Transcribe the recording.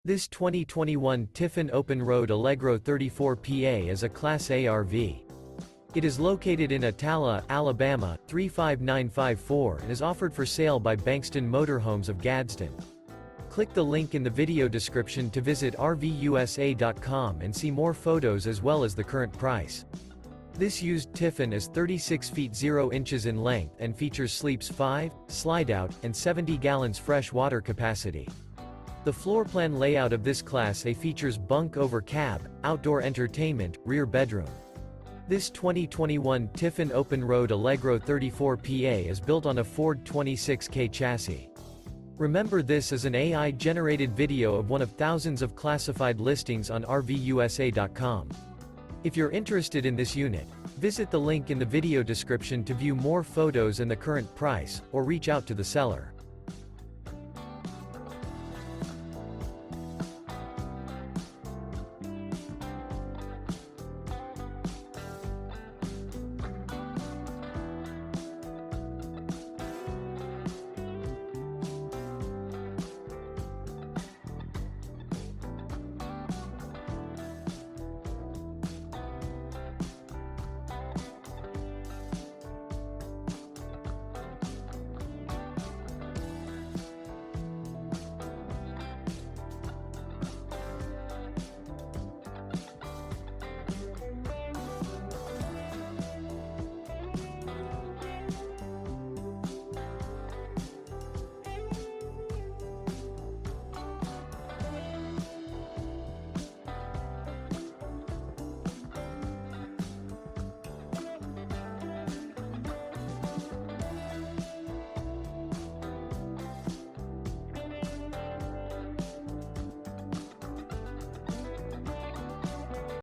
This 2021 Tiffin Open Road Allegro 34 PA is a Class A RV. It is located in Attalla, Alabama, 35954 and is offered for sale by Bankston Motorhomes of Gadsden. Click the link in the video description to visit RVUSA.com and see more photos as well as the current price. This used Tiffin is 36 feet 0 inches in length and features sleeps 5, Slideout, and 70 gallons fresh water capacity. The floorplan layout of this Class A features bunk over cab, outdoor entertainment, rear bedroom. This 2021 Tiffin Open Road Allegro 34 PA is built on a Ford 26K chassis. Remember, this is an AI-generated video of one of thousands of classified listings on RVUSA.com. If you're interested in this unit, visit the link in the video description to view more photos and the current price, or reach out to the seller.